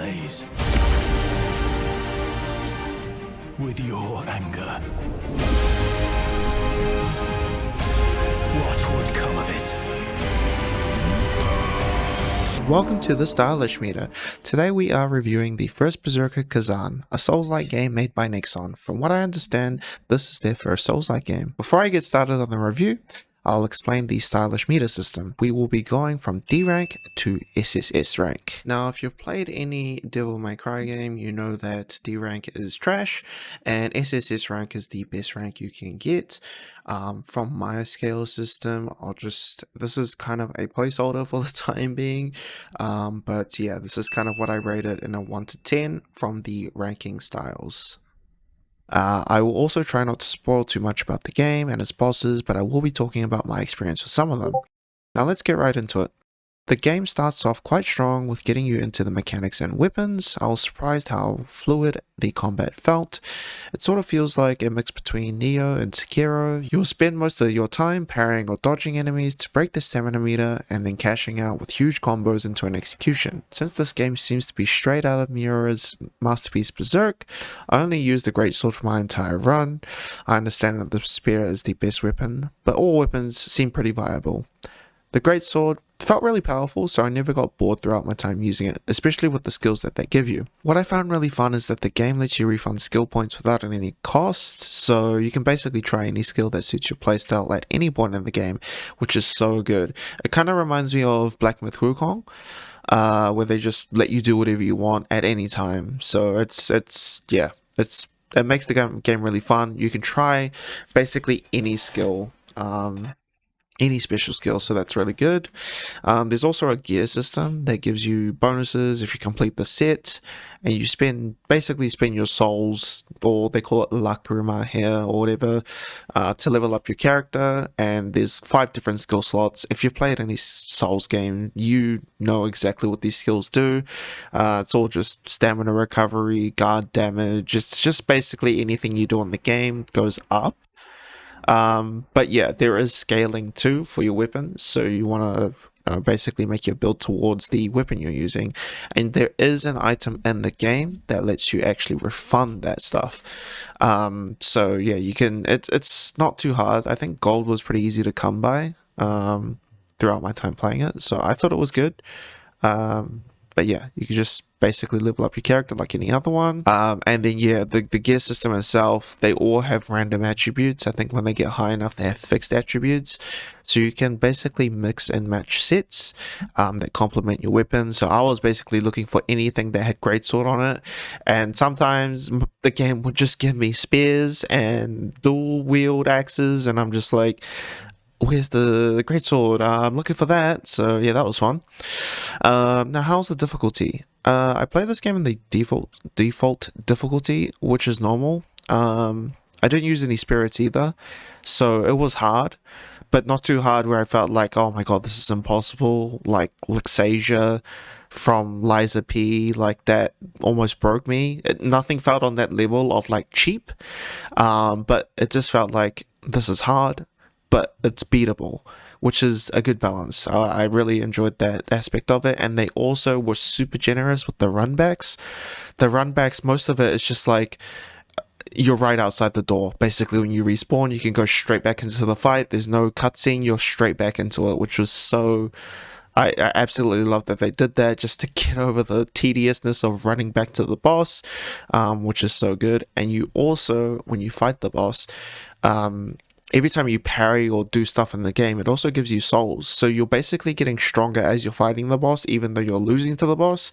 blaze with your anger. What would come of it? Welcome to the Stylish Meter. Today we are reviewing the first Berserker Khazan, a Souls-like game made by Khazan. From what I understand, this is their first Souls-like game. Before I get started on the review, I'll explain the Stylish Meter system. We will be going from D rank to SSS rank. Now, if you've played any Devil May Cry game, you know that D rank is trash, and SSS rank is the best rank you can get. From my scale system, this is kind of a placeholder for the time being, but yeah, this is kind of what I rated in a 1 to 10 from the ranking styles. I will also try not to spoil too much about the game and its bosses, but I will be talking about my experience with some of them. Now let's get right into it. The game starts off quite strong with getting you into the mechanics and weapons. I was surprised how fluid the combat felt. It sort of feels like a mix between Neo and Sekiro. You'll spend most of your time parrying or dodging enemies to break the stamina meter and then cashing out with huge combos into an execution. Since this game seems to be straight out of Miura's masterpiece Berserk, I only used the greatsword for my entire run. I understand that the spear is the best weapon, but all weapons seem pretty viable. The greatsword felt really powerful, so I never got bored throughout my time using it, especially with the skills that they give you. What I found really fun is that the game lets you refund skill points without any cost, so you can basically try any skill that suits your playstyle at any point in the game, which is so good. It kind of reminds me of Black Myth Wukong, where they just let you do whatever you want at any time. So it makes the game really fun. You can try basically any skill. Any special skill, so that's really good. There's also a gear system that gives you bonuses if you complete the set, and you basically spend your souls, or they call it lakrima here or whatever, to level up your character. And there's 5 different skill slots. If you've played any Souls game, you know exactly what these skills do. It's all just stamina recovery, guard damage. It's just basically anything you do in the game goes up. But yeah, there is scaling too for your weapons, so you want to basically make your build towards the weapon you're using, and there is an item in the game that lets you actually refund that stuff. So yeah, you can, it's not too hard. I think gold was pretty easy to come by throughout my time playing it, so I thought it was good. But yeah, you can just basically level up your character like any other one. And then yeah, the gear system itself, they all have random attributes. I think when they get high enough, they have fixed attributes. So you can basically mix and match sets that complement your weapons. So I was basically looking for anything that had greatsword on it. And sometimes the game would just give me spears and dual wield axes. And I'm just like, where's the greatsword? I'm looking for that. So yeah, that was fun. Now, how's the difficulty? I play this game in the default difficulty, which is normal. I didn't use any spirits either, so it was hard, but not too hard where I felt like, oh my god, this is impossible. Like Lixasia from Liza P, like that almost broke me. Nothing felt on that level of like cheap, but it just felt like this is hard, but it's beatable, which is a good balance. I really enjoyed that aspect of it, and they also were super generous with the runbacks. The runbacks, most of it is just like, you're right outside the door. Basically, when you respawn, you can go straight back into the fight. There's no cutscene, you're straight back into it, which was so... I absolutely love that they did that, just to get over the tediousness of running back to the boss, which is so good. And you also, when you fight the boss, every time you parry or do stuff in the game, it also gives you souls. So you're basically getting stronger as you're fighting the boss, even though you're losing to the boss,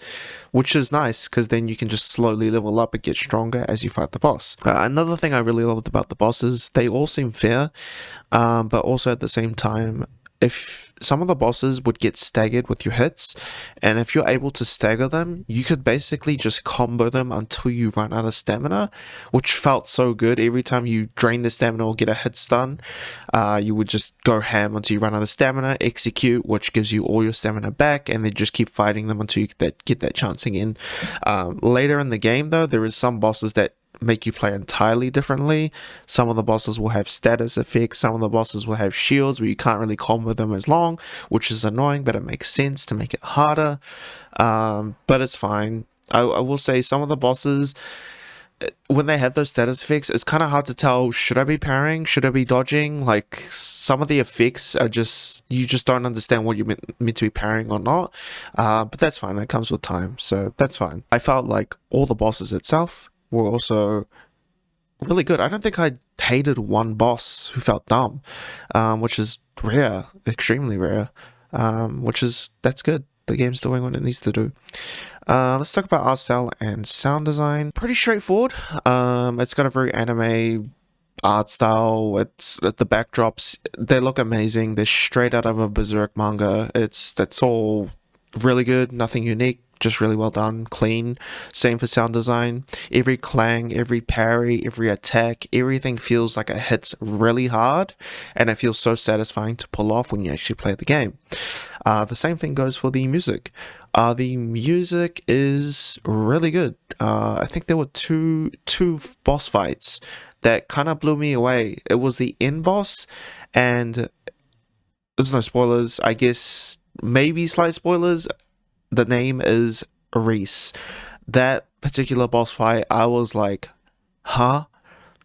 which is nice, because then you can just slowly level up and get stronger as you fight the boss. Another thing I really loved about the bosses, they all seem fair, but also at the same time, if some of the bosses would get staggered with your hits, and if you're able to stagger them, you could basically just combo them until you run out of stamina, which felt so good. Every time you drain the stamina or get a hit stun, you would just go ham until you run out of stamina, execute, which gives you all your stamina back, and then just keep fighting them until you get that chance again. Later in the game though, there is some bosses that make you play entirely differently. Some of the bosses will have status effects, some of the bosses will have shields where you can't really combo them as long, which is annoying, but it makes sense to make it harder. But it's fine. I will say some of the bosses, when they have those status effects, it's kind of hard to tell, should I be parrying, should I be dodging? Like, some of the effects are just, you just don't understand what you're meant to be parrying or not. But that's fine, that comes with time, so that's fine. I felt like all the bosses itself were also really good. I don't think I hated one boss who felt dumb, which is rare, extremely rare, that's good. The game's doing what it needs to do. Let's talk about art style and sound design. Pretty straightforward. It's got a very anime art style. It's the backdrops, they look amazing. They're straight out of a Berserk manga. That's all really good, nothing unique, just really well done, clean. Same for sound design. Every clang, every parry, every attack, everything feels like it hits really hard, and it feels so satisfying to pull off when you actually play the game. The same thing goes for the music. The music is really good. I think there were two boss fights that kind of blew me away. It was the end boss, and there's no spoilers, I guess, maybe slight spoilers. The name is Reese. That particular boss fight, I was like, huh?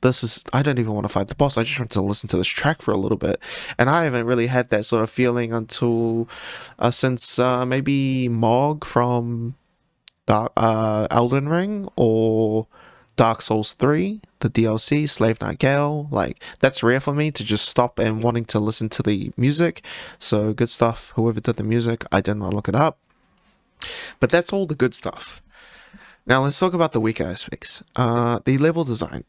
I don't even want to fight the boss. I just want to listen to this track for a little bit. And I haven't really had that sort of feeling until since maybe Mog from Elden Ring, or Dark Souls 3, the DLC, Slave Knight Gale. Like, that's rare for me to just stop and wanting to listen to the music. So good stuff. Whoever did the music, I did not look it up. But that's all the good stuff. Now let's talk about the weaker aspects. The level design.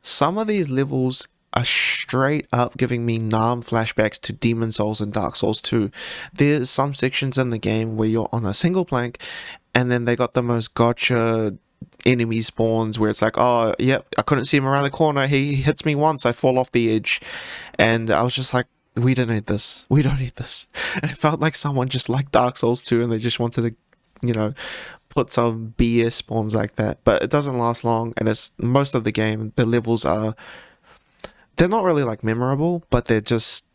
Some of these levels are straight up giving me Nam flashbacks to Demon Souls and Dark Souls 2. There's some sections in the game where you're on a single plank, and then they got the most gotcha enemy spawns where it's like, oh, yep, I couldn't see him around the corner. He hits me once, I fall off the edge. And I was just like, we don't need this. We don't need this. It felt like someone just liked Dark Souls 2 and they just wanted to, put some BS spawns like that. But it doesn't last long, and it's most of the game, the levels they're not really like memorable, but they're just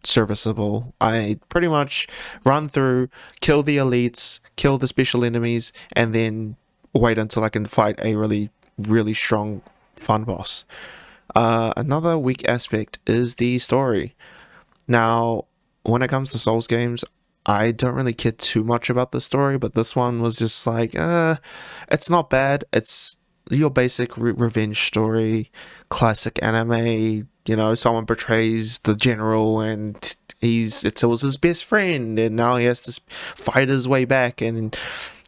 serviceable. I pretty much run through, kill the elites, kill the special enemies, and then wait until I can fight a really, really strong, fun boss. Another weak aspect is the story. Now, when it comes to Souls games, I don't really care too much about the story, but this one was just like, it's not bad. It's your basic revenge story, classic anime. Someone betrays the general, and it was his best friend, and now he has to fight his way back, and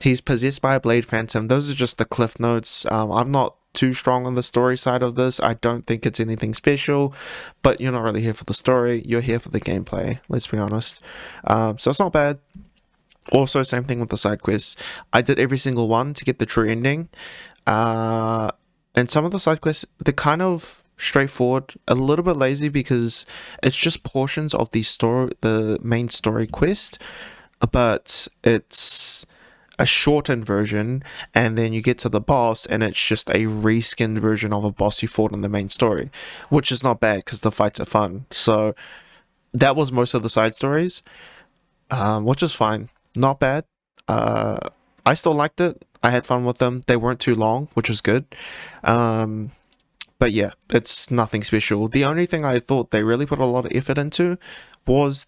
he's possessed by a blade phantom. Those are just the cliff notes. I'm not too strong on the story side of this. I don't think it's anything special, but you're not really here for the story, you're here for the gameplay, let's be honest. So it's not bad. Also, same thing with the side quests. I did every single one to get the true ending, and some of the side quests, they're kind of straightforward, a little bit lazy, because it's just portions of the main story quest, but it's a shortened version, and then you get to the boss and it's just a reskinned version of a boss you fought in the main story, which is not bad because the fights are fun. So that was most of the side stories, which is fine, not bad. I still liked it. I had fun with them. They weren't too long, which was good. But yeah, it's nothing special. The only thing I thought they really put a lot of effort into was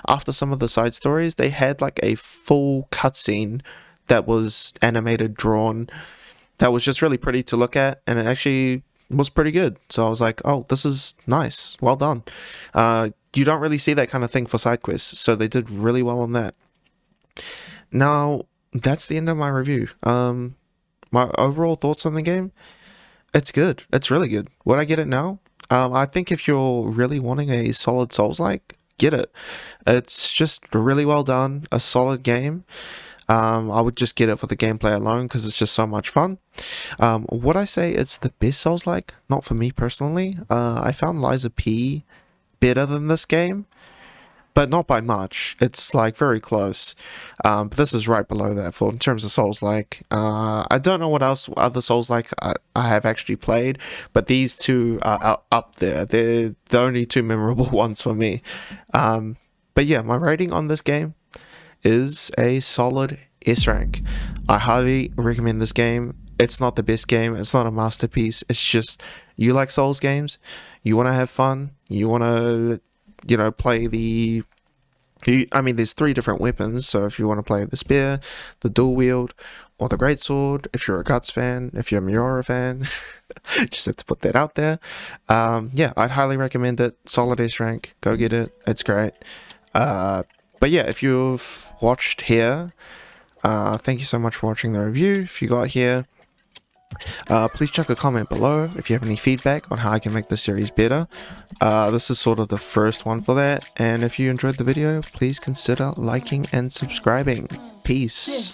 after some of the side stories, they had like a full cutscene that was animated, drawn, that was just really pretty to look at, and it actually was pretty good. So I was like, oh, this is nice, well done. You don't really see that kind of thing for side quests, so they did really well on that. Now, that's the end of my review. My overall thoughts on the game, it's good. It's really good. Would I get it now? I think if you're really wanting a solid Souls-like, get it. It's just really well done, a solid game. I would just get it for the gameplay alone because it's just so much fun. Would I say it's the best Souls-like? Not for me personally. I found Liza P better than this game, but not by much. It's like very close. But this is right below that in terms of Souls-like. I don't know what else other Souls-like I have actually played, but these two are up there. They're the only two memorable ones for me. But yeah, my rating on this game is a solid S rank. I highly recommend this game. It's not the best game, it's not a masterpiece, it's just you like Souls games, you want to have fun, you want to, play there's 3 different weapons, so if you want to play the spear, the dual wield, or the greatsword, if you're a Guts fan, if you're a Miura fan, just have to put that out there. Yeah, I'd highly recommend it. Solid S rank, go get it, it's great. But yeah, if you've watched here, thank you so much for watching the review. If you got here, please chuck a comment below if you have any feedback on how I can make this series better. This is sort of the first one for that, and if you enjoyed the video, please consider liking and subscribing. Peace.